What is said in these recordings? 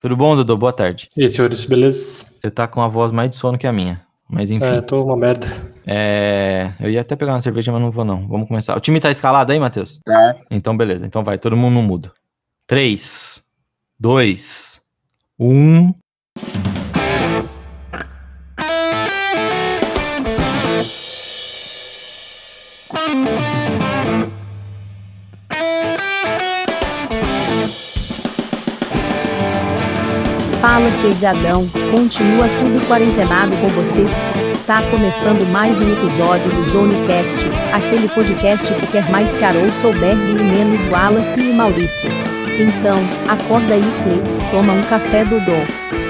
Tudo bom, Dudu? Boa tarde. E aí, senhores, beleza? Você tá com a voz mais de sono que a minha. Mas enfim. Tô uma merda. Eu ia até pegar uma cerveja, mas não vou não. Vamos começar. O time tá escalado aí, Matheus? Tá. Então beleza. Então vai, todo mundo no mudo. 3, 2, 1... Fala, seus gadão, continua tudo quarentenado com vocês? Tá começando mais um episódio do Zonecast, aquele podcast que quer mais Carol Solberg e menos Wallace e Maurício. Então, acorda aí, Clay, toma um café Dodô,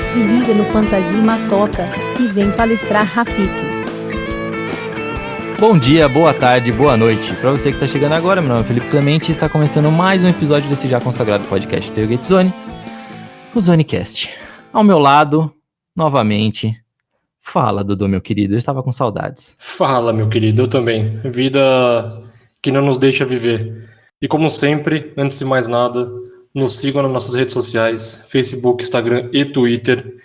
se liga no Fantasia Matoca e vem palestrar Rafiki. Bom dia, boa tarde, boa noite. Pra você que tá chegando agora, meu nome é Felipe Clemente e está começando mais um episódio desse já consagrado podcast Tailgate Zone, o Zonecast. Ao meu lado, novamente, fala, Dudu, meu querido, eu estava com saudades. Fala, meu querido, eu também. Vida que não nos deixa viver. E como sempre, antes de mais nada, nos sigam nas nossas redes sociais, Facebook, Instagram e Twitter.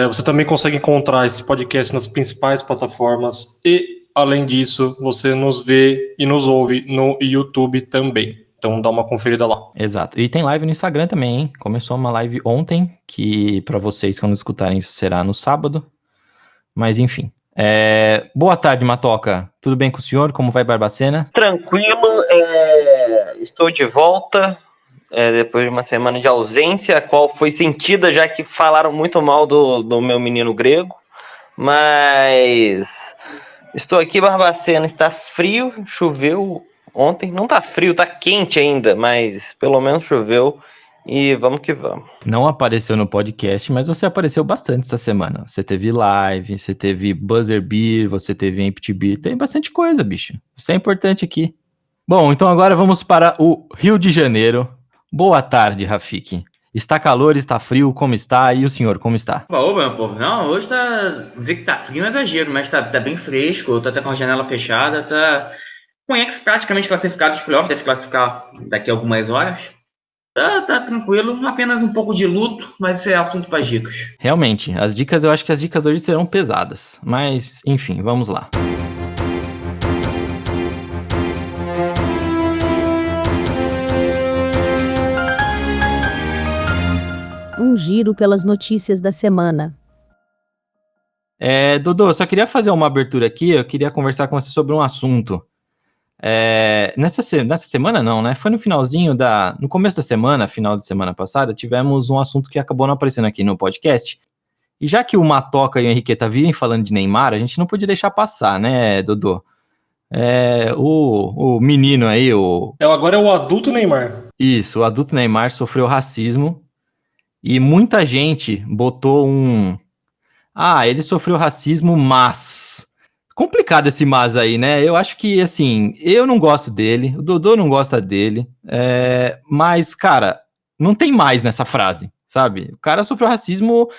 Você também consegue encontrar esse podcast nas principais plataformas e, além disso, você nos vê e nos ouve no YouTube também. Então dá uma conferida lá. Exato. E tem live no Instagram também, hein? Começou uma live ontem, que pra vocês, quando escutarem isso, será no sábado. Mas enfim. Boa tarde, Matoca. Tudo bem com o senhor? Como vai Barbacena? Tranquilo, estou de volta depois de uma semana de ausência, a qual foi sentida, já que falaram muito mal do meu menino grego. Mas estou aqui, Barbacena, está frio, choveu ontem. Não tá frio, tá quente ainda, mas pelo menos choveu. E vamos que vamos. Não apareceu no podcast, mas você apareceu bastante essa semana. Você teve live, você teve Buzzer Beer, você teve Empty Beer. Tem bastante coisa, bicho. Isso é importante aqui. Bom, então agora vamos para o Rio de Janeiro. Boa tarde, Rafiki. Está calor, está frio, como está? E o senhor, como está? Oba, meu povo. Não, hoje tá... Dizer que tá frio não é exagero, mas tá bem fresco, tá até com a janela fechada, tá... Conhex praticamente classificado dos playoffs, deve classificar daqui a algumas horas. Tá tranquilo, apenas um pouco de luto, mas isso é assunto para dicas. Realmente, as dicas, eu acho que as dicas hoje serão pesadas. Mas, enfim, vamos lá. Um giro pelas notícias da semana. Dodô, eu só queria fazer uma abertura aqui, eu queria conversar com você sobre um assunto. Nessa semana não, né? Foi no finalzinho no começo da semana, final de semana passada, tivemos um assunto que acabou não aparecendo aqui no podcast. E já que o Matoca e o Henriqueta vivem falando de Neymar, a gente não podia deixar passar, né, Dodô? O menino aí, Agora é o adulto Neymar. Isso, o adulto Neymar sofreu racismo e muita gente botou ele sofreu racismo, mas... Complicado esse mas aí, né? Eu acho que, assim, eu não gosto dele, o Dodô não gosta dele, mas, cara, não tem mais nessa frase, sabe? O cara sofreu racismo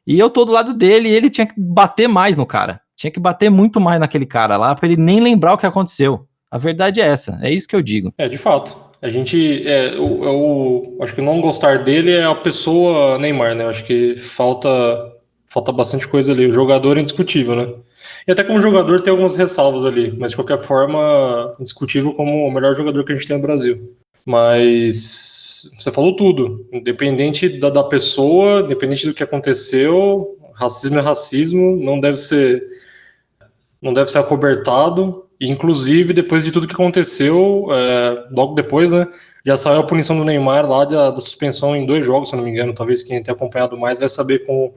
e eu tô do lado dele e ele tinha que bater mais no cara. Tinha que bater muito mais naquele cara lá pra ele nem lembrar o que aconteceu. A verdade é essa, é isso que eu digo. De fato. A gente, eu acho que não gostar dele é a pessoa Neymar, né? Eu acho que falta bastante coisa ali. O jogador é indiscutível, né? E até como jogador tem algumas ressalvas ali, mas de qualquer forma, indiscutível como o melhor jogador que a gente tem no Brasil. Mas você falou tudo. Independente da pessoa, independente do que aconteceu, racismo é racismo, não deve ser acobertado. E, inclusive, depois de tudo que aconteceu, logo depois, né, já saiu a punição do Neymar lá da suspensão em 2 jogos, se eu não me engano. Talvez quem tenha acompanhado mais vai saber com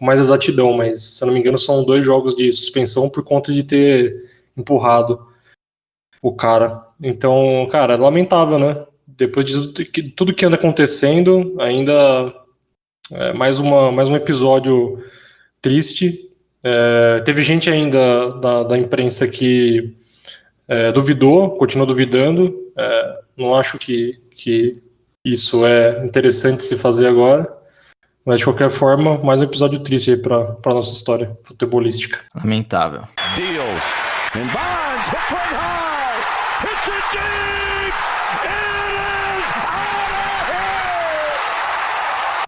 mais exatidão, mas, se eu não me engano, são 2 jogos de suspensão por conta de ter empurrado o cara. Então, cara, é lamentável, né? Depois de tudo que anda acontecendo, ainda mais um episódio triste. Teve gente ainda da imprensa que duvidou, continuou duvidando. Não acho que isso é interessante se fazer agora. Mas, de qualquer forma, mais um episódio triste aí pra nossa história futebolística. Lamentável. Deals. And Bonds hits one high. Hits it deep. It is out of here.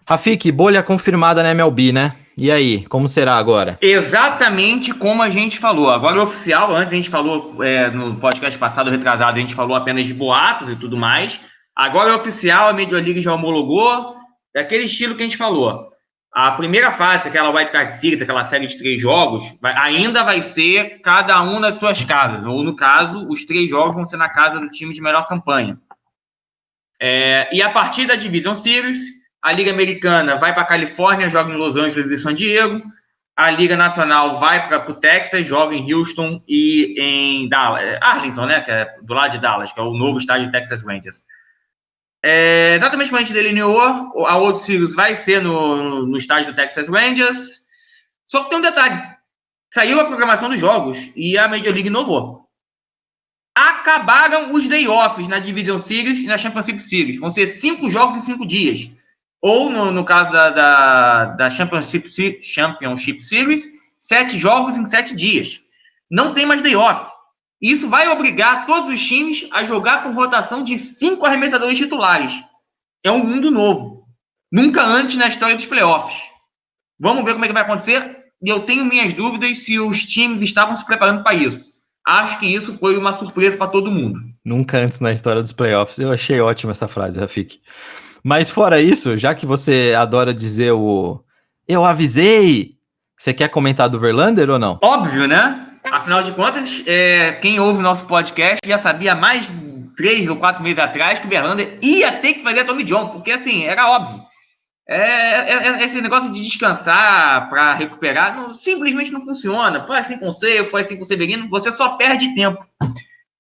Rafik, bolha confirmada na MLB, né? E aí, como será agora? Exatamente como a gente falou. Agora é oficial, antes a gente falou, no podcast passado, retrasado, a gente falou apenas de boatos e tudo mais. Agora é oficial, a Major League já homologou, é aquele estilo que a gente falou. A primeira fase, aquela White Card Series, aquela série de 3 jogos, ainda vai ser cada um nas suas casas. Ou, no caso, os 3 jogos vão ser na casa do time de melhor campanha. E a partir da Division Series, a Liga Americana vai para a Califórnia, joga em Los Angeles e San Diego. A Liga Nacional vai para o Texas, joga em Houston e em Dallas, Arlington, né, que é do lado de Dallas, que é o novo estádio Texas Rangers. Exatamente como a gente delineou, a World Series vai ser no estádio do Texas Rangers. Só que tem um detalhe. Saiu a programação dos jogos e a Major League inovou. Acabaram os day-offs na Division Series e na Championship Series. Vão ser 5 jogos em 5 dias. Ou, no caso da Championship Series, 7 jogos em 7 dias. Não tem mais day-off. Isso vai obrigar todos os times a jogar com rotação de 5 arremessadores titulares. É um mundo novo. Nunca antes na história dos playoffs. Vamos ver como é que vai acontecer. E eu tenho minhas dúvidas se os times estavam se preparando para isso. Acho que isso foi uma surpresa para todo mundo. Nunca antes na história dos playoffs. Eu achei ótima essa frase, Rafik. Mas fora isso, já que você adora dizer eu avisei, você quer comentar do Verlander ou não? Óbvio, né? Afinal de contas, quem ouve o nosso podcast já sabia há mais de 3 ou 4 meses atrás que o Verlander ia ter que fazer a Tommy John, porque assim, era óbvio. Esse negócio de descansar para recuperar simplesmente não funciona. Foi assim com o Seiya, foi assim com o Severino, você só perde tempo.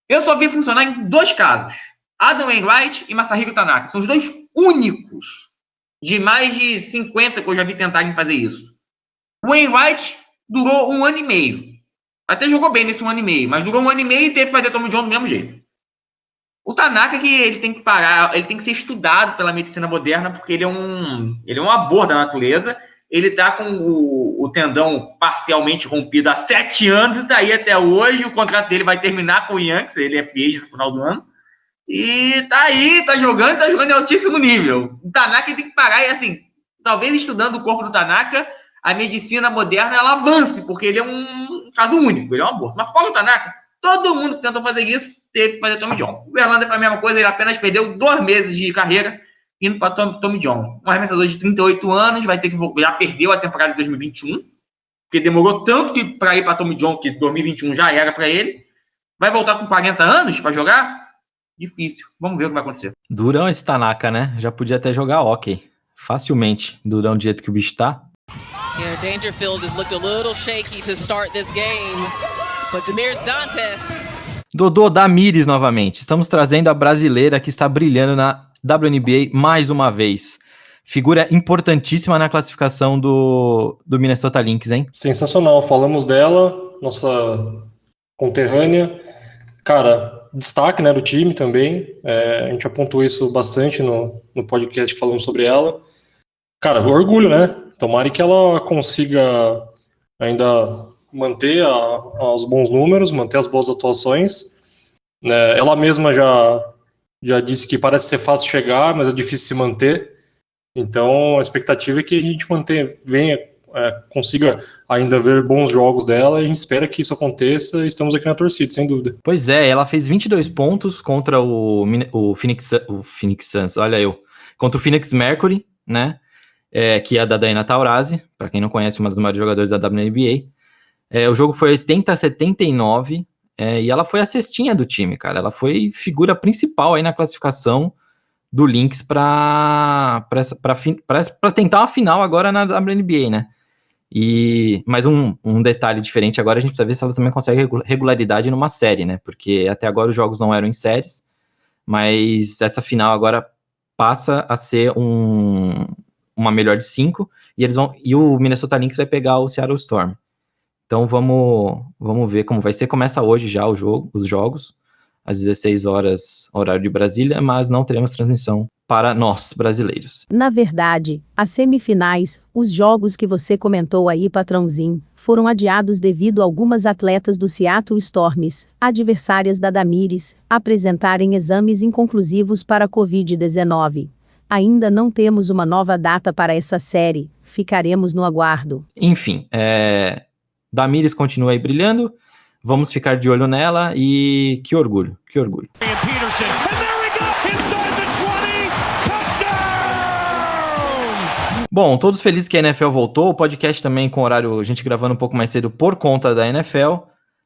Eu só vi funcionar em 2 casos. Adam Wainwright e Masahiro Tanaka. São os 2 únicos de mais de 50 que eu já vi tentarem fazer isso. O Wainwright durou 1 ano e meio. Até jogou bem nesse 1 ano e meio, mas durou 1 ano e meio e teve que fazer Tommy John do mesmo jeito. O Tanaka, que ele tem que parar, ele tem que ser estudado pela medicina moderna, porque ele é um amor da natureza. Ele tá com o tendão parcialmente rompido há 7 anos e tá aí até hoje. O contrato dele vai terminar com o Yankees, ele é free agent no final do ano. E tá aí, tá jogando em altíssimo nível. O Tanaka tem que parar e, assim, talvez estudando o corpo do Tanaka, a medicina moderna, ela avance, porque ele é um caso único, ele é um aborto. Mas fora o Tanaka, todo mundo que tentou fazer isso teve que fazer Tommy John. O Verlander foi a mesma coisa, ele apenas perdeu 2 meses de carreira indo para Tommy John. Um arremessador de 38 anos, vai ter que já perdeu a temporada de 2021, porque demorou tanto para ir para Tommy John, que 2021 já era para ele. Vai voltar com 40 anos para jogar? Difícil. Vamos ver o que vai acontecer. Durão esse Tanaka, né? Já podia até jogar hockey. Facilmente. Durão do jeito que o bicho tá. Dangerfield has looked a little shaky to start this game. But Damir's Dantes. Dodô Damires novamente. Estamos trazendo a brasileira que está brilhando na WNBA mais uma vez. Figura importantíssima na classificação do Minnesota Lynx, hein? Sensacional. Falamos dela, nossa conterrânea. Cara, destaque, né, do time também. A gente apontou isso bastante no podcast que falamos sobre ela. Cara, orgulho, né? Tomara que ela consiga ainda manter os bons números, manter as boas atuações. Ela mesma já disse que parece ser fácil chegar, mas é difícil se manter. Então, a expectativa é que a gente consiga ainda ver bons jogos dela, e a gente espera que isso aconteça, e estamos aqui na torcida, sem dúvida. Pois é, ela fez 22 pontos contra o Phoenix Suns, contra o Phoenix Mercury, né, que é da Diana Taurasi, para quem não conhece, uma dos maiores jogadores da WNBA. O jogo foi 80-79, e ela foi a cestinha do time, cara, ela foi figura principal aí na classificação do Lynx para tentar uma final agora na WNBA, né? Mas um detalhe diferente agora, a gente precisa ver se ela também consegue regularidade numa série, né? Porque até agora os jogos não eram em séries, mas essa final agora passa a ser uma melhor de 5, e o Minnesota Lynx vai pegar o Seattle Storm. Então vamos ver como vai ser. Começa hoje já os jogos, às 16 horas, horário de Brasília, mas não teremos transmissão para nós, brasileiros. Na verdade, as semifinais, os jogos que você comentou aí, patrãozinho, foram adiados devido a algumas atletas do Seattle Storms, adversárias da Damires, apresentarem exames inconclusivos para a Covid-19. Ainda não temos uma nova data para essa série, ficaremos no aguardo. Enfim, Damires continua aí brilhando, vamos ficar de olho nela e que orgulho, que orgulho. Bom, todos felizes que a NFL voltou, o podcast também com horário, a gente gravando um pouco mais cedo por conta da NFL,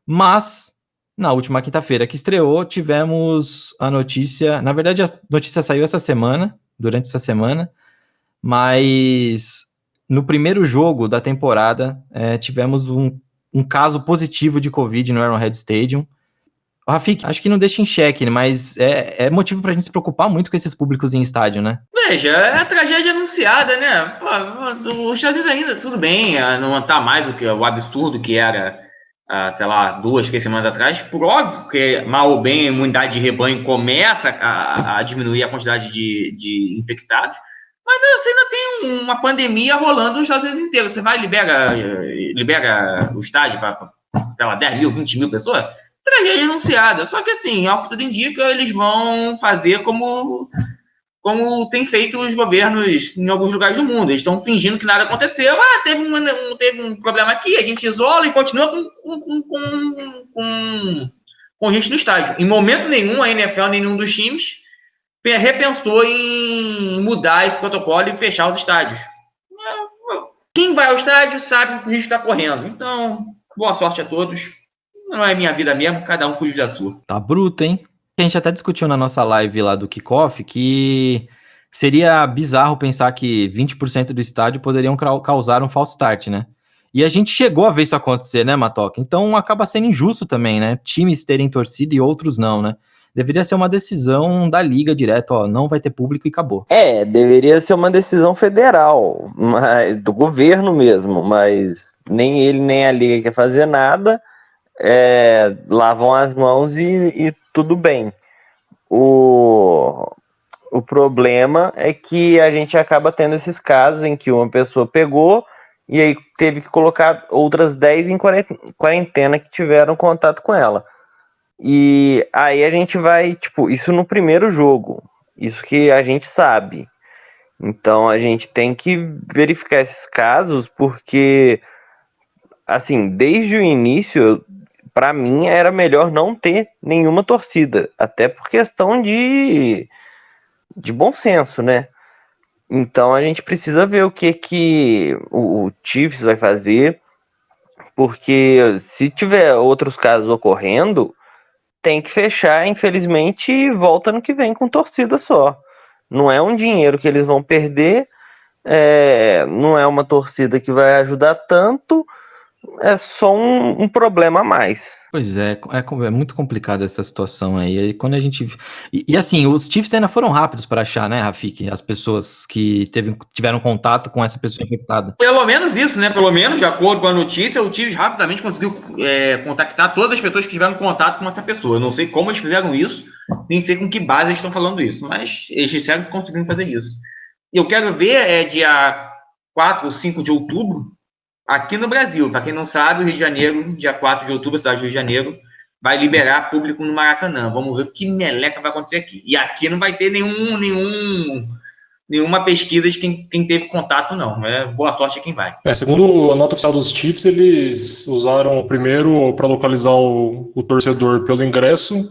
mas na última quinta-feira que estreou, tivemos a notícia, na verdade a notícia saiu durante essa semana, mas no primeiro jogo da temporada tivemos um caso positivo de Covid no Arrowhead Stadium. Rafik, acho que não deixa em xeque, mas é motivo pra gente se preocupar muito com esses públicos em estádio, né? Veja, é a tragédia anunciada, né? Pô, os Estados Unidos ainda, tudo bem, não tá mais do que o absurdo que era, sei lá, 2-3 semanas atrás. Por óbvio que, mal ou bem, a imunidade de rebanho começa a diminuir a quantidade de infectados, mas você ainda tem uma pandemia rolando nos Estados Unidos inteiros. Você vai e libera o estádio para, sei lá, 10 mil, 20 mil pessoas? Tragédia anunciada. Só que assim, ao que tudo indica, eles vão fazer como tem feito os governos em alguns lugares do mundo. Eles estão fingindo que nada aconteceu. Teve um problema aqui, a gente isola e continua com gente no estádio. Em momento nenhum, a NFL, nenhum dos times repensou em mudar esse protocolo e fechar os estádios. Quem vai ao estádio sabe o que o risco está correndo. Então, boa sorte a todos. Não é minha vida mesmo, cada um cuide da sua. Tá bruto, hein? A gente até discutiu na nossa live lá do Kickoff que seria bizarro pensar que 20% do estádio poderiam causar um false start, né? E a gente chegou a ver isso acontecer, né, Matoca? Então acaba sendo injusto também, né? Times terem torcida e outros não, né? Deveria ser uma decisão da liga direto, ó, não vai ter público e acabou. Deveria ser uma decisão federal, do governo mesmo, mas nem ele nem a liga quer fazer nada. Lavam as mãos e tudo bem. O problema é que a gente acaba tendo esses casos em que uma pessoa pegou e aí teve que colocar outras 10 em quarentena que tiveram contato com ela. E aí a gente vai, isso no primeiro jogo, isso que a gente sabe. Então a gente tem que verificar esses casos porque, assim, desde o início, para mim era melhor não ter nenhuma torcida, até por questão de bom senso, né? Então a gente precisa ver o que o Chiefs vai fazer, porque se tiver outros casos ocorrendo, tem que fechar, infelizmente, e volta no que vem com torcida só. Não é um dinheiro que eles vão perder, não é uma torcida que vai ajudar tanto, é só um problema a mais. Pois é muito complicada essa situação aí. E quando a gente e assim, os Chiefs ainda foram rápidos para achar, né, Rafik, as pessoas que tiveram contato com essa pessoa infectada. Pelo menos isso, né? Pelo menos, de acordo com a notícia, o Chiefs rapidamente conseguiu contactar todas as pessoas que tiveram contato com essa pessoa. Eu não sei como eles fizeram isso, nem sei com que base eles estão falando isso, mas eles disseram que conseguiram fazer isso. E eu quero ver dia 4 ou 5 de outubro, aqui no Brasil. Para quem não sabe, o Rio de Janeiro, dia 4 de outubro, a cidade do Rio de Janeiro, vai liberar público no Maracanã. Vamos ver o que meleca vai acontecer aqui. E aqui não vai ter nenhuma pesquisa de quem teve contato, não. Boa sorte a quem vai. Segundo a nota oficial dos Chiefs, eles usaram primeiro para localizar o torcedor pelo ingresso,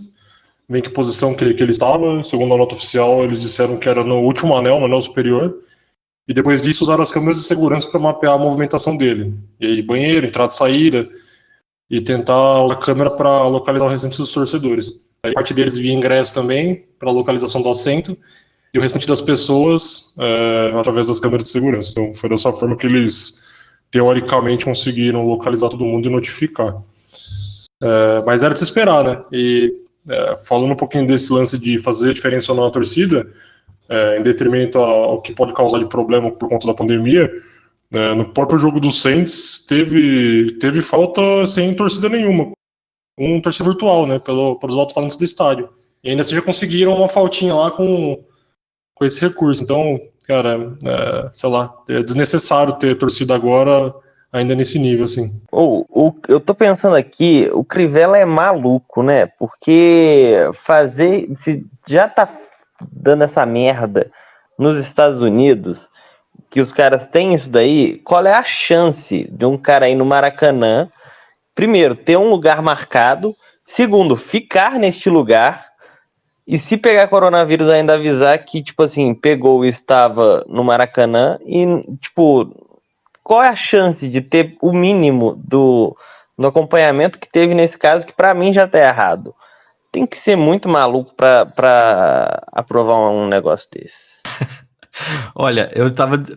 ver em que posição que ele estava. Segundo a nota oficial, eles disseram que era no último anel, no anel superior. E depois disso usaram as câmeras de segurança para mapear a movimentação dele. E aí, banheiro, entrada e saída, e tentar usar a câmera para localizar o restante dos torcedores. Aí parte deles via ingresso também, para localização do assento, e o restante das pessoas através das câmeras de segurança. Então foi dessa forma que eles, teoricamente, conseguiram localizar todo mundo e notificar. Mas era de se esperar, né? E falando um pouquinho desse lance de fazer diferença ou não na torcida, em detrimento ao que pode causar de problema por conta da pandemia, no próprio jogo do Saints teve falta sem torcida nenhuma, com torcida virtual, né, pelos alto-falantes do estádio. E ainda assim já conseguiram uma faltinha lá com esse recurso. Então, cara, sei lá, é desnecessário ter torcida agora ainda nesse nível, assim. Eu tô pensando aqui, o Crivella é maluco, né, porque se já tá dando essa merda nos Estados Unidos, que os caras têm isso daí, qual é a chance de um cara ir no Maracanã, primeiro, ter um lugar marcado, segundo, ficar neste lugar, e se pegar coronavírus ainda avisar que, tipo assim, pegou e estava no Maracanã, e, tipo, qual é a chance de ter o mínimo do acompanhamento que teve nesse caso, que pra mim já tá errado? Tem que ser muito maluco pra aprovar um negócio desse. Olha,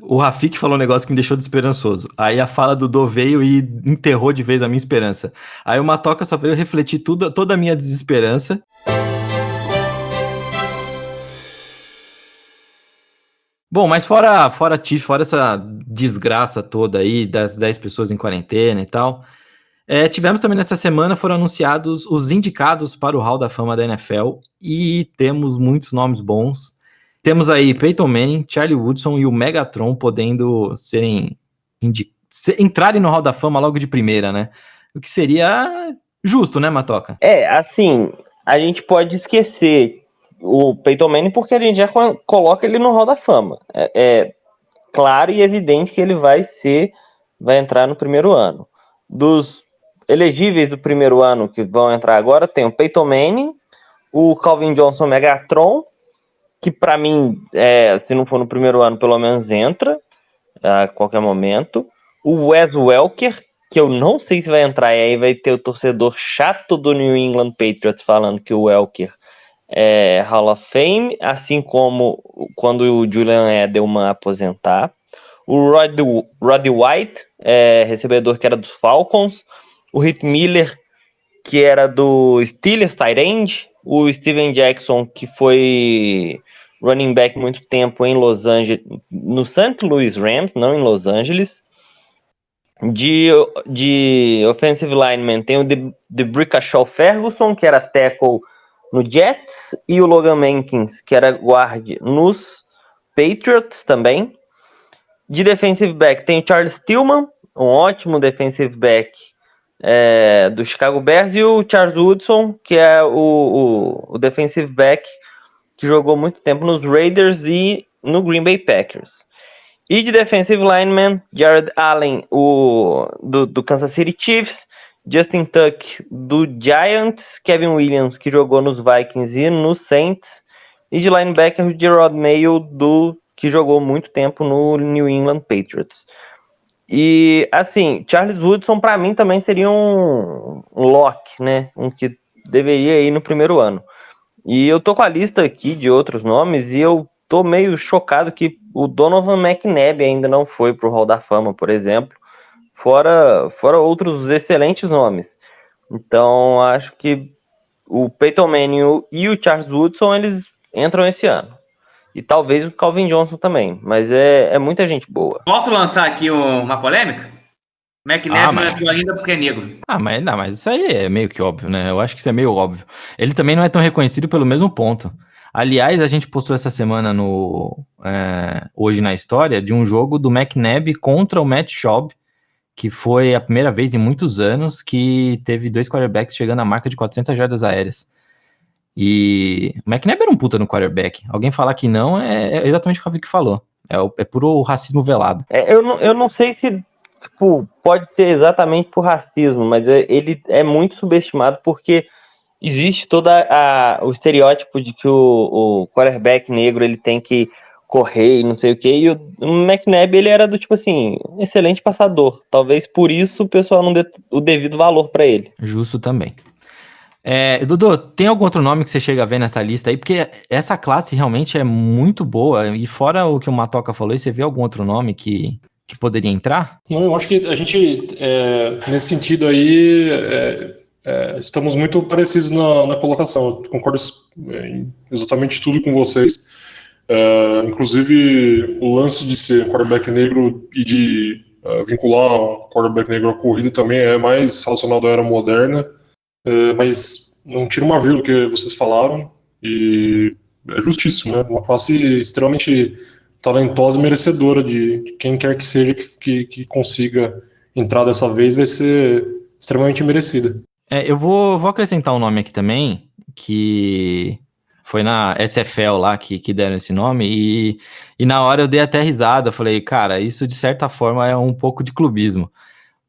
o Rafik falou um negócio que me deixou desesperançoso. Aí a fala do Dô veio e enterrou de vez a minha esperança. Aí o Matoca só veio refletir toda a minha desesperança. Bom, mas fora essa desgraça toda aí das 10 pessoas em quarentena e tal, tivemos também nessa semana, foram anunciados os indicados para o Hall da Fama da NFL e temos muitos nomes bons. Temos aí Peyton Manning, Charlie Woodson e o Megatron podendo entrarem no Hall da Fama logo de primeira, né? O que seria justo, né, Matoca? Assim, a gente pode esquecer o Peyton Manning porque a gente já coloca ele no Hall da Fama. É claro e evidente que ele vai entrar no primeiro ano. Dos elegíveis do primeiro ano que vão entrar agora, tem o Peyton Manning, o Calvin Johnson Megatron, que pra mim, se não for no primeiro ano, pelo menos entra a qualquer momento. O Wes Welker, que eu não sei se vai entrar, e aí vai ter o torcedor chato do New England Patriots falando que o Welker é Hall of Fame, assim como quando o Julian Edelman aposentar. O Roddy White, recebedor que era dos Falcons. O Heath Miller, que era do Steelers, tight end. O Steven Jackson, que foi running back muito tempo em Los Angeles, no St. Louis Rams, não em Los Angeles. De offensive lineman tem o DeBrickashaw Ferguson, que era tackle no Jets, e o Logan Mankins, que era guard nos Patriots também. De defensive back tem o Charles Tillman, um ótimo defensive back do Chicago Bears, e o Charles Woodson, que é o defensive back que jogou muito tempo nos Raiders e no Green Bay Packers. E de defensive lineman, Jared Allen, do Kansas City Chiefs, Justin Tuck, do Giants, Kevin Williams, que jogou nos Vikings e nos Saints, e de linebacker, o Gerard Mayo, que jogou muito tempo no New England Patriots. E, assim, Charles Woodson, para mim, também seria um lock, né? Um que deveria ir no primeiro ano. E eu tô com a lista aqui de outros nomes e eu tô meio chocado que o Donovan McNabb ainda não foi pro Hall da Fama, por exemplo. Fora outros excelentes nomes. Então, acho que o Peyton Manning e o Charles Woodson, eles entram esse ano. E talvez o Calvin Johnson também, mas é muita gente boa. Posso lançar aqui uma polêmica? McNabb não entrou ainda porque é negro. Mas isso aí é meio que óbvio, né? Eu acho que isso é meio óbvio. Ele também não é tão reconhecido pelo mesmo ponto. Aliás, a gente postou essa semana Hoje na História de um jogo do McNabb contra o Matt Schaub, que foi a primeira vez em muitos anos que teve 2 quarterbacks chegando à marca de 400 jardas aéreas. E o McNabb era um puta no quarterback. Alguém falar que não é exatamente o que o Ravi falou. É puro racismo velado. Eu não sei se pode ser exatamente por racismo, mas ele é muito subestimado porque existe todo o estereótipo de que o quarterback negro ele tem que correr e não sei o que, e o McNabb ele era do tipo assim, excelente passador. Talvez por isso o pessoal não dê o devido valor para ele. Justo também. Dudu, tem algum outro nome que você chega a ver nessa lista aí? Porque essa classe realmente é muito boa, e fora o que o Matoca falou, você vê algum outro nome que poderia entrar? Não, eu acho que a gente, nesse sentido aí, estamos muito parecidos na colocação. Eu concordo em exatamente tudo com vocês. Inclusive, o lance de ser quarterback negro e de vincular o quarterback negro à corrida também é mais relacionado à era moderna. Mas não tira uma vírgula do que vocês falaram, e é justíssimo, né? Uma classe extremamente talentosa e merecedora de quem quer que seja que consiga entrar dessa vez, vai ser extremamente merecida. Eu vou acrescentar um nome aqui também, que Foi na SFL lá que deram esse nome, e na hora eu dei até risada, falei, cara, isso de certa forma é um pouco de clubismo.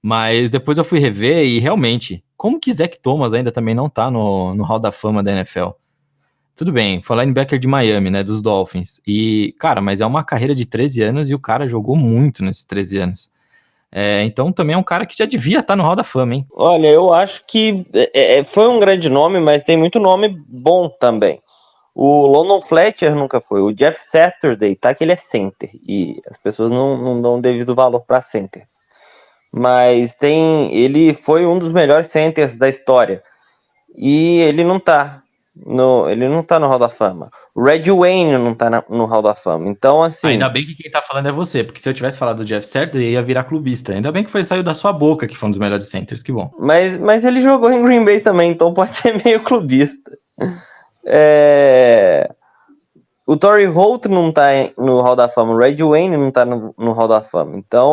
Mas depois eu fui rever e realmente, como que Zach Thomas ainda também não tá no Hall da Fama da NFL? Tudo bem, foi linebacker de Miami, né, dos Dolphins. E, cara, mas é uma carreira de 13 anos e o cara jogou muito nesses 13 anos. Então também é um cara que já devia estar no Hall da Fama, hein? Olha, eu acho que foi um grande nome, mas tem muito nome bom também. O London Fletcher nunca foi. O Jeff Saturday, tá, que ele é center. E as pessoas não dão devido valor para center. Mas ele foi um dos melhores centers da história. E ele não tá no Hall da Fama. O Red Wayne não tá no Hall da Fama. Então, assim... Ainda bem que quem tá falando é você, porque se eu tivesse falado do Jeff Saturday, ia virar clubista. Ainda bem que saiu da sua boca que foi um dos melhores centers, que bom. Mas ele jogou em Green Bay também, então pode ser meio clubista. O Torrey Holt não tá no Hall da Fama, o Red Wayne não tá no Hall da Fama. Então,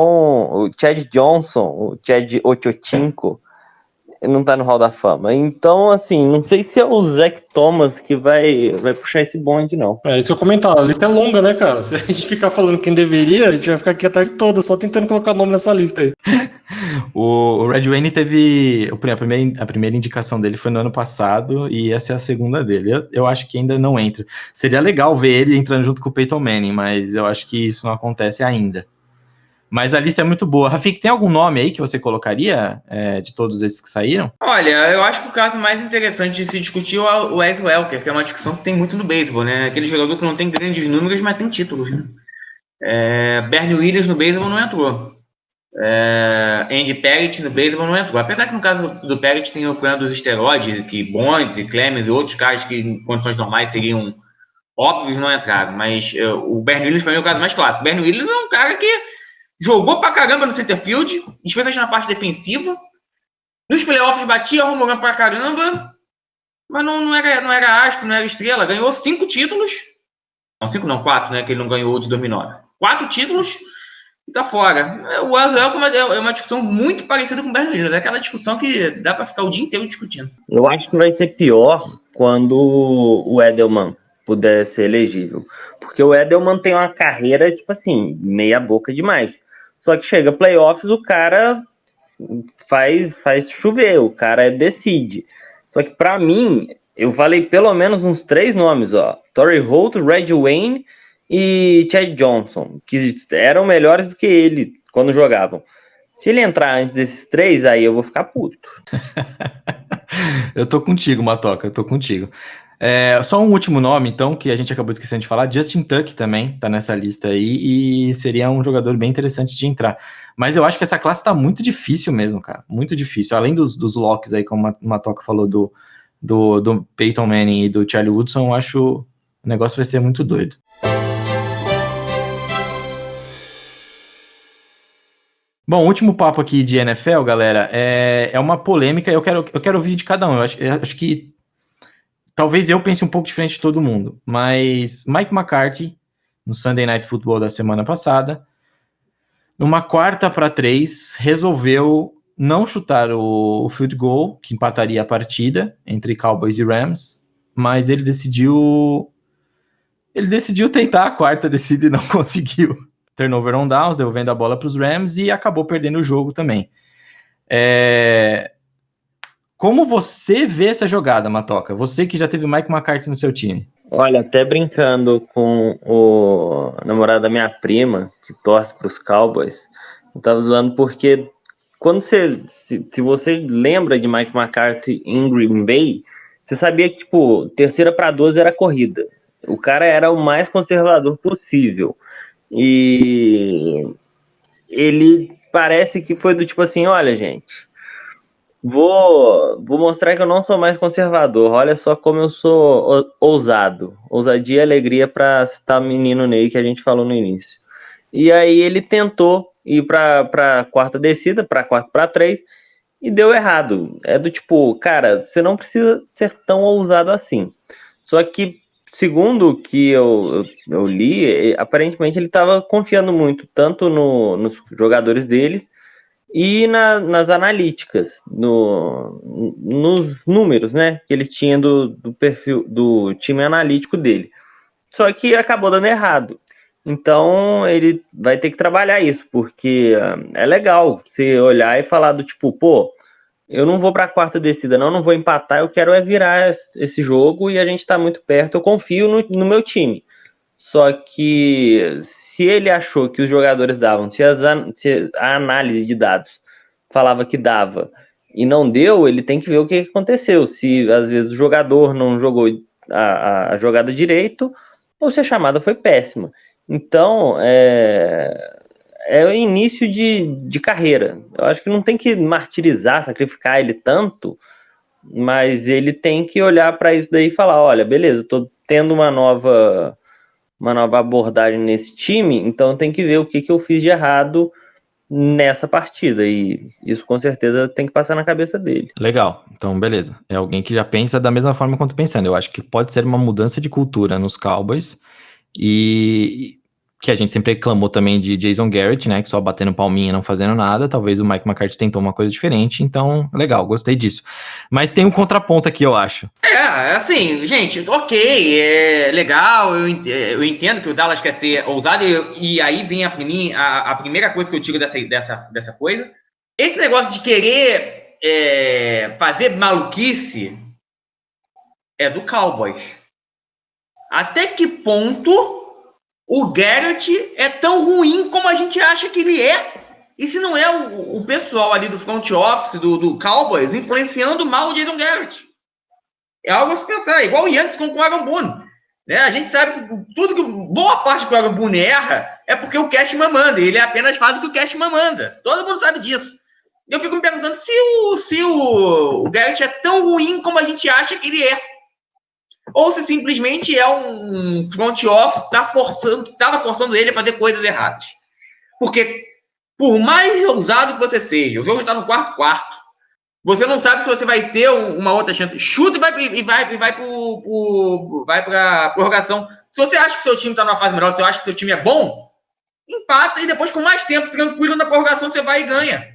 o Chad Johnson, o Chad Ochocinco, não tá no Hall da Fama. Então, assim, não sei se é o Zach Thomas que vai puxar esse bonde, não. É isso que eu comentava, a lista é longa, né, cara? Se a gente ficar falando quem deveria, a gente vai ficar aqui a tarde toda só tentando colocar nome nessa lista aí. O Red Wayne teve... A primeira indicação dele foi no ano passado e essa é a segunda dele. Eu acho que ainda não entra. Seria legal ver ele entrando junto com o Peyton Manning, mas eu acho que isso não acontece ainda. Mas a lista é muito boa. Rafik, tem algum nome aí que você colocaria de todos esses que saíram? Olha, eu acho que o caso mais interessante de se discutir é o Wes Welker, que é uma discussão que tem muito no beisebol, né? Aquele jogador que não tem grandes números, mas tem títulos, né? Bernie Williams no beisebol não entrou. Andy Pettitte no beisebol não entrou. Apesar que no caso do Pettitte tem o problema dos esteroides, que Bonds e Clemens e outros caras que em condições normais seriam óbvios não entraram. Mas o Bernie Williams para mim é o caso mais clássico. Bernie Williams é um cara que jogou pra caramba no center field, especialmente na parte defensiva. Nos playoffs batia home run pra caramba, mas não era astro, não era estrela. Ganhou 5 títulos. Não, 5 não, 4, né? Que ele não ganhou de 2009. 4 títulos e tá fora. O Wes Welker é uma discussão muito parecida com o Bernie Williams. É aquela discussão que dá pra ficar o dia inteiro discutindo. Eu acho que vai ser pior quando o Edelman puder ser elegível. Porque o Edelman tem uma carreira, tipo assim, meia boca demais. Só que chega playoffs, o cara faz chover, o cara decide. Só que pra mim, eu falei pelo menos uns 3 nomes, ó. Torrey Holt, Red Wayne e Chad Johnson, que eram melhores do que ele quando jogavam. Se ele entrar antes desses 3, aí eu vou ficar puto. Eu tô contigo, Matoca, eu tô contigo. Só um último nome, então, que a gente acabou esquecendo de falar. Justin Tuck também tá nessa lista aí e seria um jogador bem interessante de entrar. Mas eu acho que essa classe tá muito difícil mesmo, cara. Muito difícil. Além dos locks aí, como o Matoca falou, do Peyton Manning e do Charlie Woodson, eu acho o negócio vai ser muito doido. Bom, último papo aqui de NFL, galera, é uma polêmica, eu quero ouvir de cada um. Eu acho que talvez eu pense um pouco diferente de todo mundo, mas Mike McCarthy, no Sunday Night Football da semana passada, numa 4-3, resolveu não chutar o field goal, que empataria a partida entre Cowboys e Rams, mas ele decidiu tentar a quarta descida e não conseguiu. Turnover on downs, devolvendo a bola para os Rams e acabou perdendo o jogo também. Como você vê essa jogada, Matoca? Você que já teve Mike McCarthy no seu time. Olha, até brincando com o namorado da minha prima, que torce para os Cowboys, eu tava zoando porque quando se você lembra de Mike McCarthy em Green Bay, você sabia que, tipo, 3ª para 12 era corrida. O cara era o mais conservador possível. E ele parece que foi do tipo assim, olha, gente, vou mostrar que eu não sou mais conservador, olha só como eu sou ousado. Ousadia e alegria para citar o menino Ney que a gente falou no início. E aí ele tentou ir para quarta descida, para 4-3, e deu errado. É do tipo, cara, você não precisa ser tão ousado assim. Só que, segundo o que eu li, aparentemente ele estava confiando muito, tanto nos jogadores deles, e nas analíticas, nos números, né, que ele tinha do perfil do time analítico dele. Só que acabou dando errado. Então ele vai ter que trabalhar isso, porque é legal você olhar e falar do tipo, pô, eu não vou para a quarta descida, não vou empatar, eu quero virar esse jogo e a gente está muito perto, eu confio no meu time. Só que se ele achou que os jogadores davam, se a análise de dados falava que dava e não deu, ele tem que ver o que aconteceu. Se às vezes o jogador não jogou a jogada direito ou se a chamada foi péssima. Então, é o início de carreira. Eu acho que não tem que martirizar, sacrificar ele tanto, mas ele tem que olhar para isso daí e falar, olha, beleza, eu tô tendo uma nova abordagem nesse time, então tem que ver o que eu fiz de errado nessa partida, e isso com certeza tem que passar na cabeça dele. Legal, então beleza. É alguém que já pensa da mesma forma quanto pensando. Eu acho que pode ser uma mudança de cultura nos Cowboys, e que a gente sempre reclamou também de Jason Garrett, né, que só batendo palminha e não fazendo nada. Talvez o Mike McCarthy tentou uma coisa diferente, então legal, gostei disso. Mas tem um contraponto aqui, eu acho. Assim, gente, ok, é legal, eu entendo que o Dallas quer ser ousado, e aí vem a primeira coisa que eu tiro dessa coisa. Esse negócio de querer fazer maluquice é do Cowboys. Até que ponto o Garrett é tão ruim como a gente acha que ele é? E se não é o pessoal ali do front office do Cowboys influenciando mal o Jason Garrett? É algo a se pensar, igual o Yankees com o Aaron Boone. Né? A gente sabe que boa parte que o Aaron Boone erra é porque o Cashman manda, e ele apenas faz o que o Cashman manda. Todo mundo sabe disso. Eu fico me perguntando se o Garrett é tão ruim como a gente acha que ele é. Ou se simplesmente é um front office que estava forçando ele a fazer coisas erradas. Porque, por mais ousado que você seja, o jogo está no quarto, você não sabe se você vai ter uma outra chance. Chuta e vai para a prorrogação. Se você acha que seu time está numa fase melhor, se você acha que seu time é bom, empata e depois, com mais tempo, tranquilo na prorrogação, você vai e ganha.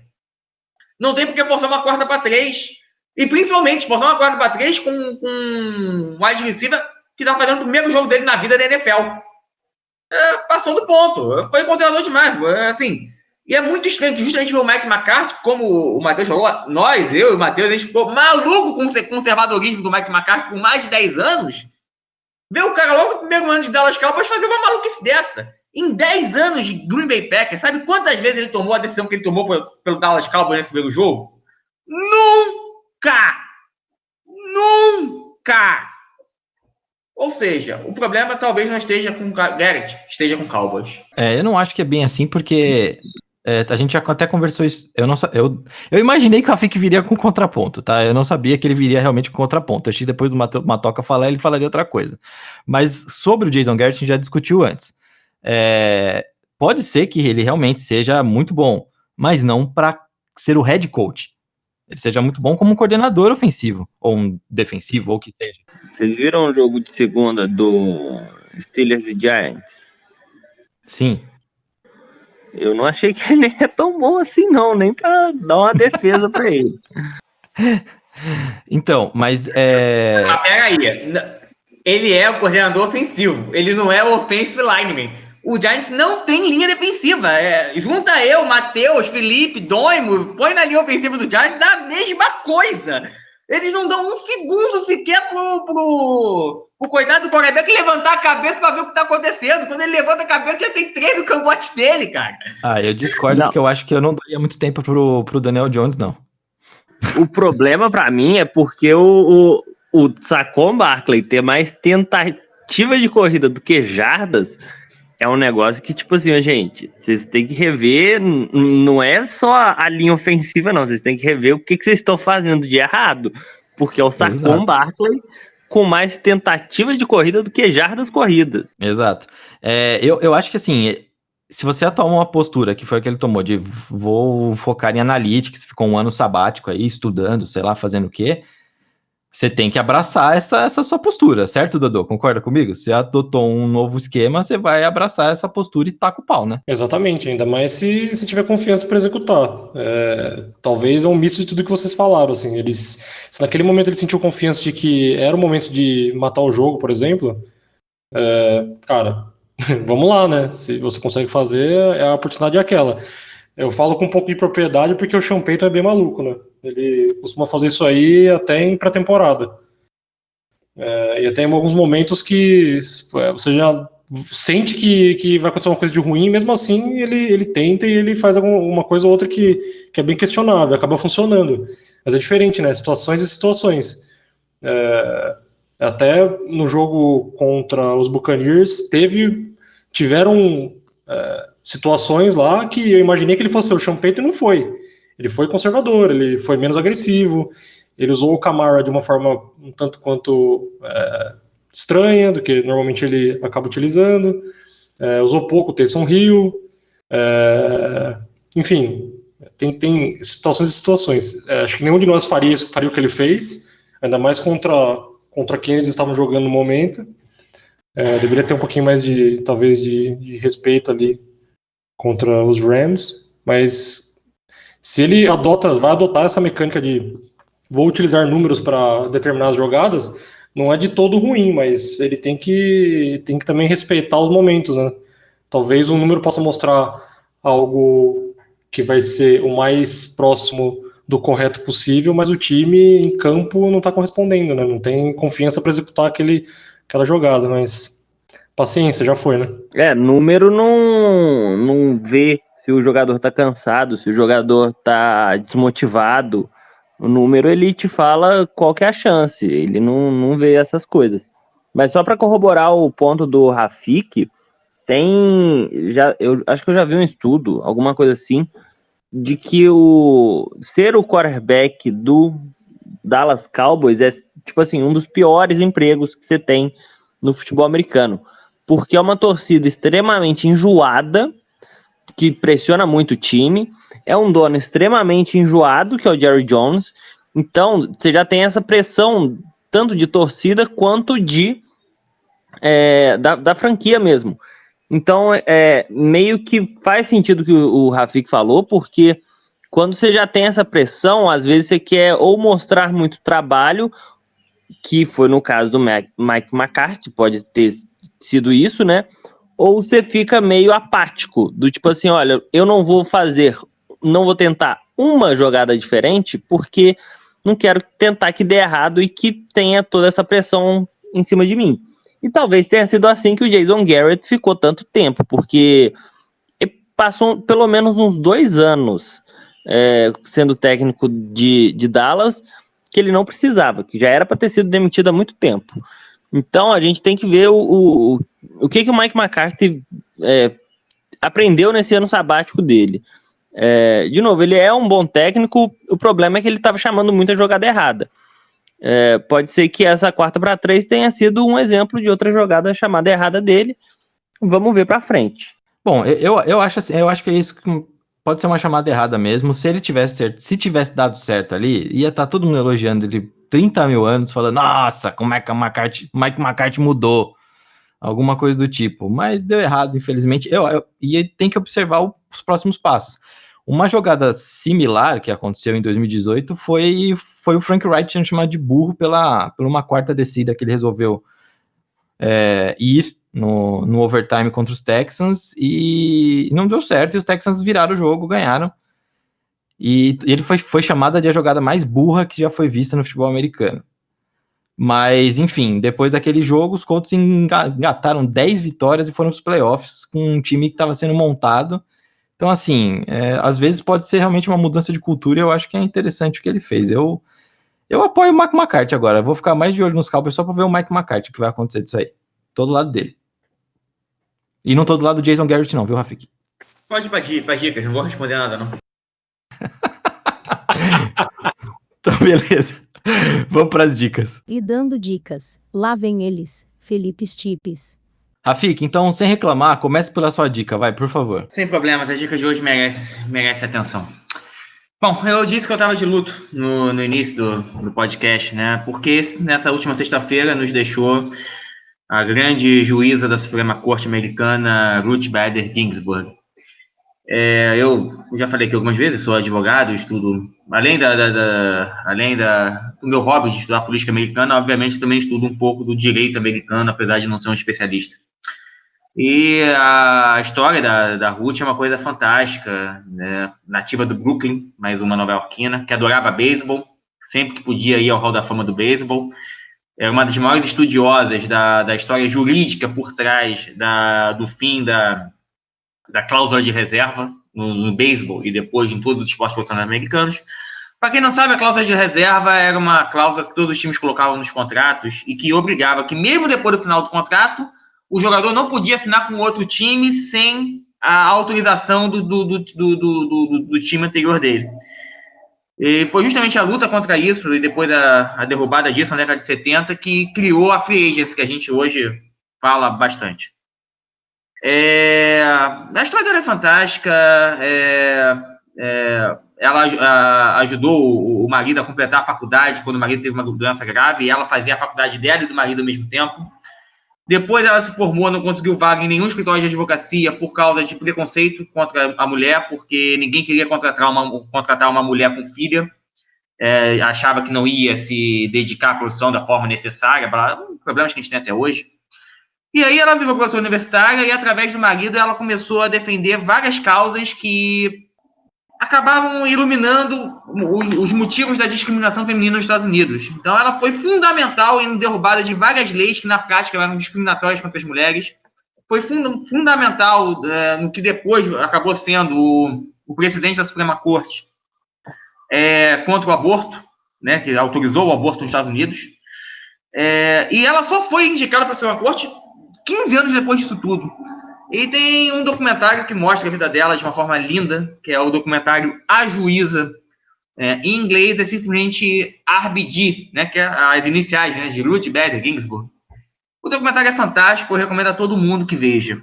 Não tem por que forçar uma quarta para 3. E principalmente, forçar uma quarta para 3 com um wide receiver que está fazendo o primeiro jogo dele na vida da NFL. Passou do ponto. Foi conservador demais. Assim, e é muito estranho que justamente o Mike McCarthy, como o Matheus falou, eu e o Matheus, a gente ficou maluco com o conservadorismo do Mike McCarthy por mais de 10 anos. Ver o cara logo no primeiro ano de Dallas Cowboys fazer uma maluquice dessa. Em 10 anos de Green Bay Packers, sabe quantas vezes ele tomou a decisão que ele tomou pelo Dallas Cowboys nesse primeiro jogo? Nunca! Ou seja, o problema talvez não esteja com o Garrett, esteja com o Cowboys. Eu não acho que é bem assim, porque a gente já até conversou isso. Eu imaginei que o Rafik viria com contraponto, tá? Eu não sabia que ele viria realmente com contraponto. Eu achei que depois do Matoca falar, ele falaria outra coisa. Mas sobre o Jason Garrett, a gente já discutiu antes. Pode ser que ele realmente seja muito bom, mas não para ser o head coach. Ele seja muito bom como um coordenador ofensivo, ou um defensivo, ou o que seja. Vocês viram o jogo de segunda do Steelers e Giants? Sim. Eu não achei que ele é tão bom assim, não, nem pra dar uma defesa pra ele. Então, mas peraí, ele é o coordenador ofensivo, ele não é o offensive lineman. O Giants não tem linha defensiva. Junta eu, Matheus, Felipe, Doimo, põe na linha ofensiva do Giants, dá a mesma coisa. Eles não dão um segundo sequer pro coitado do quarterback levantar a cabeça pra ver o que tá acontecendo. Quando ele levanta a cabeça, já tem 3 no cambote dele, cara. Eu discordo, porque eu acho que eu não daria muito tempo pro Daniel Jones, não. O problema pra mim é porque o Saquon Barkley ter mais tentativa de corrida do que jardas é um negócio que, tipo assim, gente, vocês têm que rever, não é só a linha ofensiva, não, vocês têm que rever o que vocês estão fazendo de errado, porque é o Saquon Barkley com mais tentativa de corrida do que jardas corridas. Exato. Eu acho que, assim, se você toma uma postura, que foi a que ele tomou, de vou focar em analytics, ficou um ano sabático aí, estudando, sei lá, fazendo o quê, você tem que abraçar essa sua postura, certo, Dodô? Concorda comigo? Você adotou um novo esquema, você vai abraçar essa postura e taca o pau, né? Exatamente, ainda mais se tiver confiança para executar. Talvez é um misto de tudo que vocês falaram, assim. Se naquele momento ele sentiu confiança de que era o momento de matar o jogo, por exemplo, cara, vamos lá, né? Se você consegue fazer, a oportunidade é aquela. Eu falo com um pouco de propriedade porque o Sean Payton é bem maluco, né? Ele costuma fazer isso aí até em pré-temporada. E até em alguns momentos que você já sente que vai acontecer uma coisa de ruim, mesmo assim ele tenta e ele faz uma coisa ou outra que é bem questionável, acaba funcionando. Mas é diferente, né? Situações e situações. Até no jogo contra os Buccaneers, tiveram situações lá que eu imaginei que ele fosse o Sean Payton e não foi. Ele foi conservador, ele foi menos agressivo, ele usou o Kamara de uma forma um tanto quanto estranha do que normalmente ele acaba utilizando, usou pouco o Taysom Hill, enfim, tem situações e situações. Acho que nenhum de nós faria o que ele fez, ainda mais contra quem eles estavam jogando no momento. Deveria ter um pouquinho mais talvez de respeito ali contra os Rams, mas se ele vai adotar essa mecânica de vou utilizar números para determinadas jogadas, não é de todo ruim, mas ele tem que também respeitar os momentos, né? Talvez um número possa mostrar algo que vai ser o mais próximo do correto possível, mas o time em campo não está correspondendo, né? Não tem confiança para executar aquela jogada, mas paciência, já foi, né? Número não vê se o jogador tá cansado, se o jogador tá desmotivado. O número, ele te fala qual que é a chance, ele não vê essas coisas. Mas só para corroborar o ponto do Rafik, eu acho que eu já vi um estudo, alguma coisa assim, de que ser o quarterback do Dallas Cowboys é, tipo assim, um dos piores empregos que você tem no futebol americano. Porque é uma torcida extremamente enjoada, que pressiona muito o time, é um dono extremamente enjoado, que é o Jerry Jones, então você já tem essa pressão, tanto de torcida, quanto da franquia mesmo. Então, meio que faz sentido o que o Rafik falou, porque quando você já tem essa pressão, às vezes você quer ou mostrar muito trabalho, que foi no caso do Mike McCarthy, pode ter sido isso, né? Ou você fica meio apático, do tipo assim, olha, eu não vou tentar uma jogada diferente, porque não quero tentar que dê errado e que tenha toda essa pressão em cima de mim. E talvez tenha sido assim que o Jason Garrett ficou tanto tempo, porque ele passou pelo menos uns 2 anos sendo técnico de Dallas, que ele não precisava, que já era para ter sido demitido há muito tempo. Então a gente tem que ver o que o Mike McCarthy aprendeu nesse ano sabático dele. De novo, ele é um bom técnico, o problema é que ele estava chamando muita jogada errada. Pode ser que essa 4-3 tenha sido um exemplo de outra jogada chamada errada dele. Vamos ver para frente. Bom, eu acho assim, eu acho que é isso que pode ser uma chamada errada mesmo. Se tivesse dado certo ali, ia estar todo mundo elogiando ele 30 mil anos, falando, nossa, como é que Mike McCarthy mudou? Alguma coisa do tipo. Mas deu errado, infelizmente. E tem que observar os próximos passos. Uma jogada similar que aconteceu em 2018 foi o Frank Wright sendo chamado de burro por uma quarta descida que ele resolveu ir no overtime contra os Texans e não deu certo, e os Texans viraram o jogo, ganharam. E ele foi chamada de a jogada mais burra que já foi vista no futebol americano. Mas, enfim, depois daquele jogo, os Colts engataram 10 vitórias e foram para os playoffs com um time que estava sendo montado. Então, assim, às vezes pode ser realmente uma mudança de cultura e eu acho que é interessante o que ele fez. Eu apoio o Mike McCarthy agora. Eu vou ficar mais de olho nos Cowboys só para ver o Mike McCarthy, o que vai acontecer disso aí. Tô do lado dele. E não tô do lado do Jason Garrett não, viu, Rafik? Pode ir pra dicas, não vou responder nada, não. Então, beleza. Vamos para as dicas. E dando dicas, lá vem eles, Felipe Stipes. Rafik, então, sem reclamar, comece pela sua dica, vai, por favor. Sem problema, a dica de hoje merece atenção. Bom, eu disse que eu estava de luto no início do podcast, né? Porque nessa última sexta-feira nos deixou a grande juíza da Suprema Corte Americana, Ruth Bader Ginsburg. Eu já falei aqui algumas vezes, sou advogado, estudo, além do meu hobby de estudar política americana, obviamente também estudo um pouco do direito americano, apesar de não ser um especialista. E a história da Ruth é uma coisa fantástica, né? Nativa do Brooklyn, mais uma nova-iorquina, que adorava beisebol, sempre que podia ir ao Hall da Fama do beisebol. É uma das maiores estudiosas da história jurídica por trás do fim da cláusula de reserva no beisebol e depois em todos os esportes profissionais americanos. Para quem não sabe, a cláusula de reserva era uma cláusula que todos os times colocavam nos contratos e que obrigava que, mesmo depois do final do contrato, o jogador não podia assinar com outro time sem a autorização do time anterior dele. E foi justamente a luta contra isso e depois a derrubada disso na década de 70 que criou a Free Agency, que a gente hoje fala bastante. A história dela é fantástica. Ela ajudou o marido a completar a faculdade quando o marido teve uma doença grave, e ela fazia a faculdade dela e do marido ao mesmo tempo. Depois ela se formou, não conseguiu vaga em nenhum escritório de advocacia por causa de preconceito contra a mulher, porque ninguém queria contratar uma mulher com filha, achava que não ia se dedicar à profissão da forma necessária, problemas que a gente tem até hoje. E aí ela virou professora universitária e, através do marido, ela começou a defender várias causas que acabavam iluminando os motivos da discriminação feminina nos Estados Unidos. Então, ela foi fundamental em derrubada de várias leis que, na prática, eram discriminatórias contra as mulheres. Foi fundamental no que depois acabou sendo o presidente da Suprema Corte contra o aborto, né, que autorizou o aborto nos Estados Unidos. E ela só foi indicada para a Suprema Corte 15 anos depois disso tudo. E tem um documentário que mostra a vida dela de uma forma linda, que é o documentário A Juíza. Em inglês é simplesmente RBG, né, que é as iniciais, né, de Ruth Bader Ginsburg. O documentário é fantástico, eu recomendo a todo mundo que veja.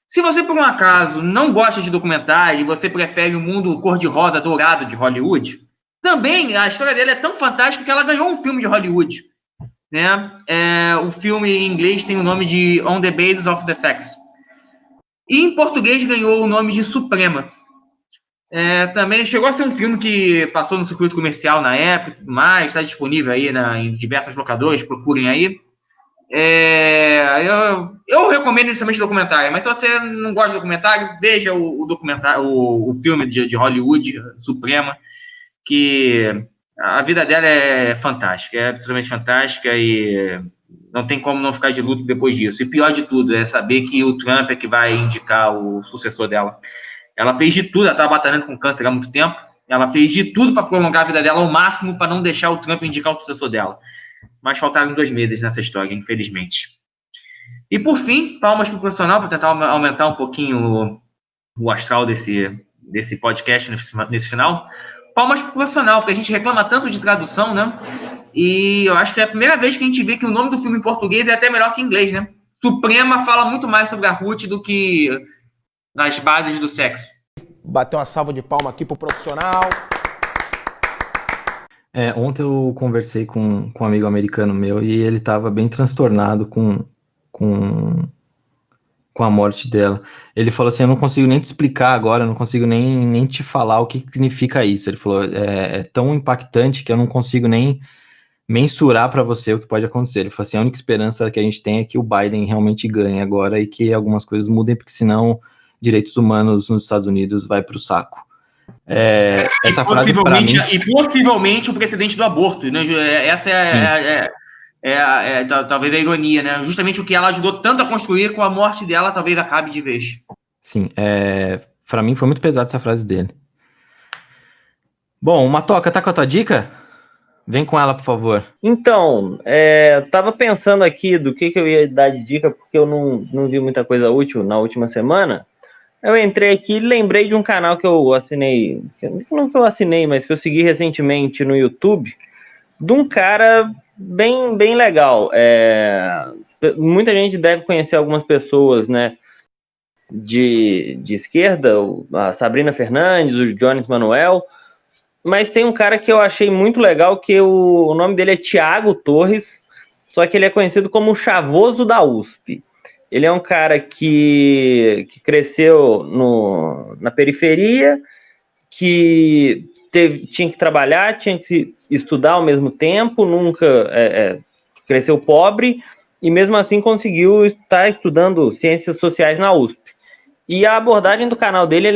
Se você, por um acaso, não gosta de documentário e você prefere o mundo cor-de-rosa dourado de Hollywood, também a história dela é tão fantástica que ela ganhou um filme de Hollywood. Né? O filme em inglês tem o nome de On the Basis of the Sex. E em português ganhou o nome de Suprema. Também chegou a ser um filme que passou no circuito comercial na época, mas está disponível aí em diversas locadoras, procurem aí. Eu recomendo inicialmente o documentário, mas se você não gosta de documentário, veja o documentário, o filme de Hollywood, Suprema, que a vida dela é fantástica, é absolutamente fantástica e não tem como não ficar de luto depois disso. E pior de tudo é saber que o Trump é que vai indicar o sucessor dela. Ela fez de tudo, ela estava batalhando com câncer há muito tempo, ela fez de tudo para prolongar a vida dela ao máximo para não deixar o Trump indicar o sucessor dela. Mas faltaram 2 meses nessa história, infelizmente. E por fim, palmas para o profissional, para tentar aumentar um pouquinho o astral desse podcast nesse final. Palmas para o profissional, porque a gente reclama tanto de tradução, né? E eu acho que é a primeira vez que a gente vê que o nome do filme em português é até melhor que em inglês, né? Suprema fala muito mais sobre a Ruth do que nas bases do sexo. Bateu uma salva de palma aqui pro profissional. Ontem eu conversei com um amigo americano meu e ele estava bem transtornado com a morte dela. Ele falou assim, eu não consigo nem te explicar agora, eu não consigo nem te falar o que significa isso. Ele falou, é tão impactante que eu não consigo nem mensurar para você o que pode acontecer. Ele falou assim, a única esperança que a gente tem é que o Biden realmente ganhe agora e que algumas coisas mudem, porque senão direitos humanos nos Estados Unidos vai para o saco. Essa frase para mim... E possivelmente o precedente do aborto, né? Essa talvez a ironia, né? Justamente o que ela ajudou tanto a construir, com a morte dela talvez acabe de vez. Sim, para mim foi muito pesado essa frase dele. Bom, Matoca, tá com a tua dica? Vem com ela, por favor. Então, tava pensando aqui do que eu ia dar de dica, porque eu não vi muita coisa útil na última semana. Eu entrei aqui e lembrei de um canal que eu assinei, não que eu assinei, mas que eu segui recentemente no YouTube, de um cara bem legal. Muita gente deve conhecer algumas pessoas, né, de esquerda, a Sabrina Fernandes, o Jones Manuel, Mas tem um cara que eu achei muito legal, que o nome dele é Thiago Torres, só que ele é conhecido como o Chavoso da USP. Ele é um cara que cresceu na periferia, que tinha que trabalhar, tinha que estudar ao mesmo tempo, nunca cresceu pobre, e mesmo assim conseguiu estar estudando ciências sociais na USP. E a abordagem do canal dele,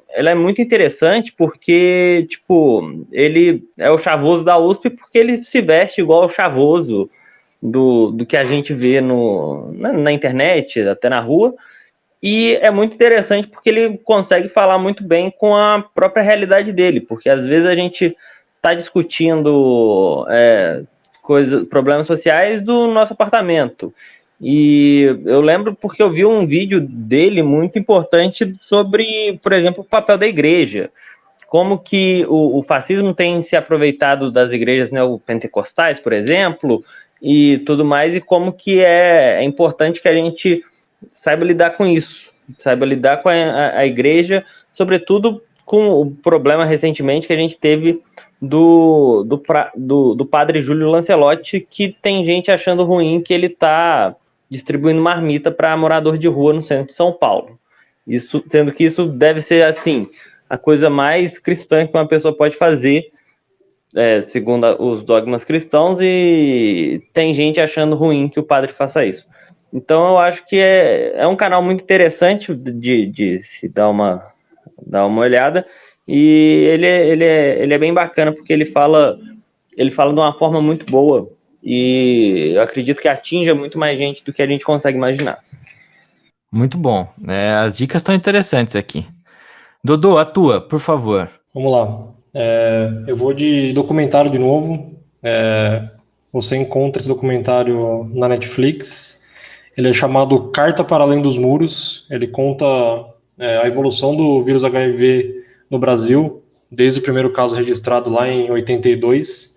ela é muito interessante, porque, tipo, ele é o chavoso da USP porque ele se veste igual o chavoso do que a gente vê na internet, até na rua. E é muito interessante porque ele consegue falar muito bem com a própria realidade dele, porque às vezes a gente está discutindo problemas sociais do nosso apartamento. E eu lembro porque eu vi um vídeo dele muito importante sobre, por exemplo, o papel da igreja. Como que o fascismo tem se aproveitado das igrejas neopentecostais, por exemplo, e tudo mais, e como que é importante que a gente saiba lidar com isso, saiba lidar com a igreja, sobretudo com o problema recentemente que a gente teve do padre Júlio Lancelotti, que tem gente achando ruim que ele está distribuindo marmita para morador de rua no centro de São Paulo. Isso, sendo que isso deve ser, assim, a coisa mais cristã que uma pessoa pode fazer, segundo os dogmas cristãos, e tem gente achando ruim que o padre faça isso. Então eu acho que é um canal muito interessante de se dar uma olhada, e ele é bem bacana porque ele fala de uma forma muito boa, e eu acredito que atinja muito mais gente do que a gente consegue imaginar. Muito bom. As dicas estão interessantes aqui. Dodô, a tua, por favor. Vamos lá. Eu vou de documentário de novo. Você encontra esse documentário na Netflix. Ele é chamado Carta para Além dos Muros. Ele conta a evolução do vírus HIV no Brasil, desde o primeiro caso registrado lá em 82.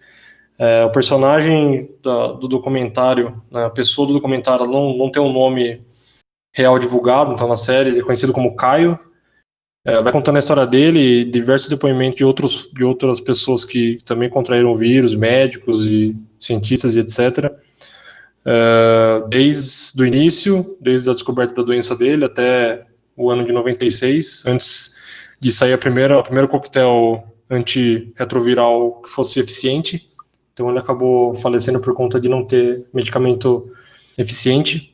O personagem do documentário, a pessoa do documentário, não tem um nome real divulgado, então na série ele é conhecido como Caio. Vai contando a história dele e diversos depoimentos de outras pessoas que também contraíram o vírus, médicos e cientistas e etc. Desde o início, desde a descoberta da doença dele até o ano de 96, antes de sair o primeiro coquetel antirretroviral que fosse eficiente. Então ele acabou falecendo por conta de não ter medicamento eficiente.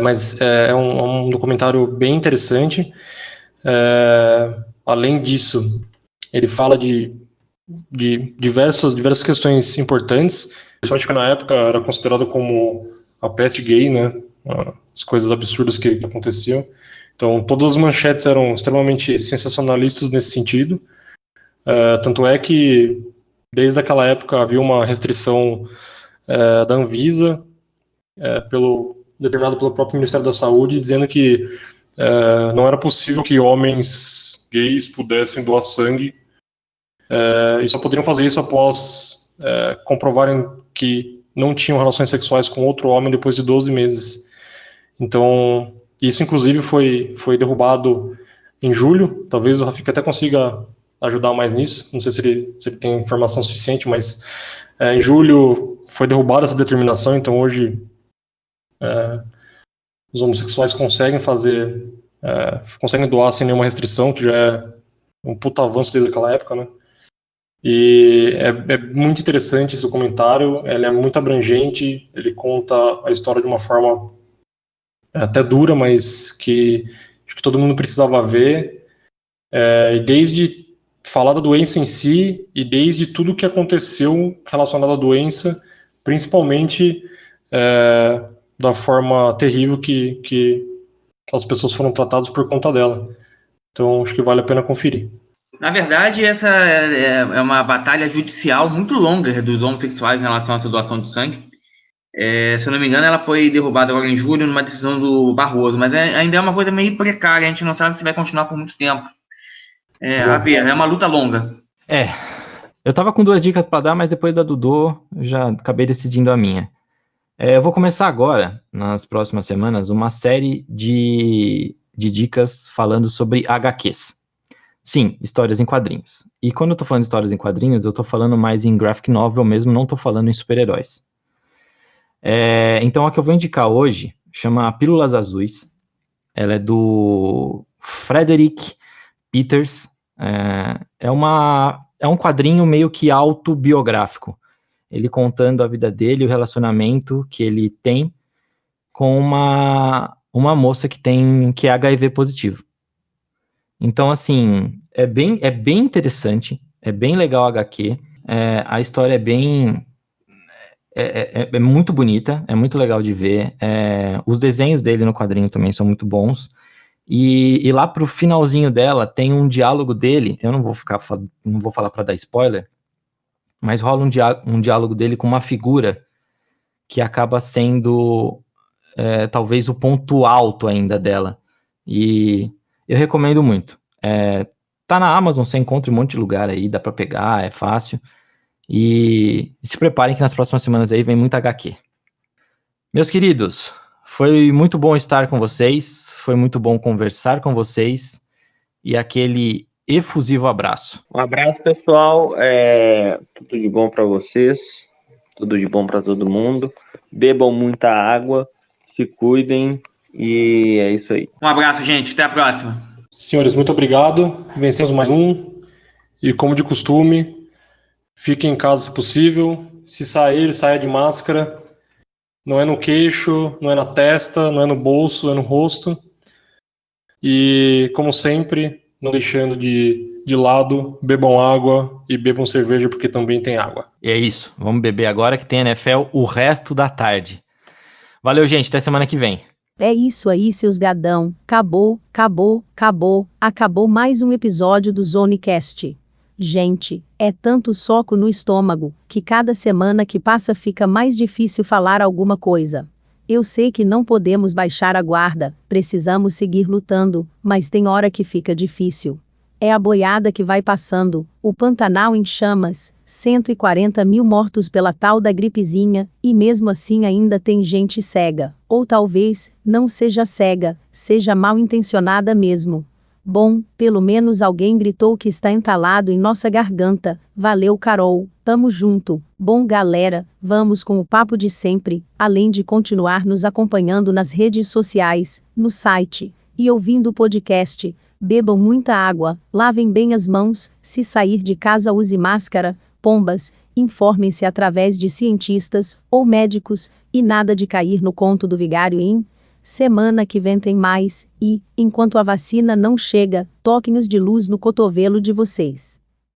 Mas é um documentário bem interessante. Além disso, ele fala de diversas questões importantes, principalmente que na época era considerado como a peste gay, né? As coisas absurdas que aconteciam. Então, todas as manchetes eram extremamente sensacionalistas nesse sentido. Tanto é que, desde aquela época, havia uma restrição da Anvisa, determinada pelo próprio Ministério da Saúde, dizendo que não era possível que homens gays pudessem doar sangue, e só poderiam fazer isso após comprovarem que não tinham relações sexuais com outro homem depois de 12 meses. Então, isso inclusive foi derrubado em julho. Talvez o Rafik até consiga ajudar mais nisso, não sei se ele tem informação suficiente, mas em julho foi derrubada essa determinação, então hoje os homossexuais conseguem doar sem nenhuma restrição, que já é um puta avanço desde aquela época, né? E é muito interessante esse documentário, ele é muito abrangente, ele conta a história de uma forma até dura, mas que acho que todo mundo precisava ver, e desde falar da doença em si, e desde tudo que aconteceu relacionado à doença, principalmente da forma terrível que as pessoas foram tratadas por conta dela. Então, acho que vale a pena conferir. Na verdade, essa é uma batalha judicial muito longa dos homossexuais em relação a essa doação de sangue. Se eu não me engano, ela foi derrubada agora em julho numa decisão do Barroso, mas ainda é uma coisa meio precária, a gente não sabe se vai continuar por muito tempo. A ver, é uma luta longa. Eu tava com 2 dicas para dar, mas depois da Dodô, eu já acabei decidindo a minha. Eu vou começar agora, nas próximas semanas, uma série de dicas falando sobre HQs. Sim, histórias em quadrinhos. E quando eu tô falando de histórias em quadrinhos, eu tô falando mais em graphic novel mesmo, não tô falando em super-heróis. Então a que eu vou indicar hoje chama Pílulas Azuis. Ela é do Frederick Peters. É um quadrinho meio que autobiográfico. Ele contando a vida dele, o relacionamento que ele tem com uma moça que é HIV positivo. Então, assim, é bem interessante, é bem legal a HQ, a história é muito bonita, é muito legal de ver, os desenhos dele no quadrinho também são muito bons, e lá pro finalzinho dela tem um diálogo dele, eu não vou falar para dar spoiler, mas rola um diálogo dele com uma figura que acaba sendo talvez o ponto alto ainda dela, e eu recomendo muito. Tá na Amazon, você encontra em um monte de lugar aí, dá pra pegar, é fácil. E se preparem que nas próximas semanas aí vem muita HQ. Meus queridos, foi muito bom estar com vocês, foi muito bom conversar com vocês, e aquele efusivo abraço. Um abraço, pessoal. Tudo de bom para vocês, tudo de bom para todo mundo. Bebam muita água, se cuidem e é isso aí. Um abraço, gente. Até a próxima. Senhores, muito obrigado. Vencemos mais um. E como de costume, fiquem em casa se possível. Se sair, saia de máscara. Não é no queixo, não é na testa, não é no bolso, é no rosto. E, como sempre, não deixando de lado, bebam água e bebam cerveja porque também tem água. E é isso, vamos beber agora que tem NFL o resto da tarde. Valeu, gente, até semana que vem. É isso aí, seus gadão. Acabou mais um episódio do Zonecast. Gente, é tanto soco no estômago, que cada semana que passa fica mais difícil falar alguma coisa. Eu sei que não podemos baixar a guarda, precisamos seguir lutando, mas tem hora que fica difícil. É a boiada que vai passando, o Pantanal em chamas, 140 mil mortos pela tal da gripezinha, e mesmo assim ainda tem gente cega. Ou talvez, não seja cega, seja mal intencionada mesmo. Bom, pelo menos alguém gritou que está entalado em nossa garganta. Valeu, Carol, tamo junto. Bom, galera, vamos com o papo de sempre, além de continuar nos acompanhando nas redes sociais, no site, e ouvindo o podcast. Bebam muita água, lavem bem as mãos, se sair de casa use máscara, pombas, informem-se através de cientistas ou médicos, e nada de cair no conto do vigário em semana que vem tem mais, e, enquanto a vacina não chega, toquem-os de luz no cotovelo de vocês.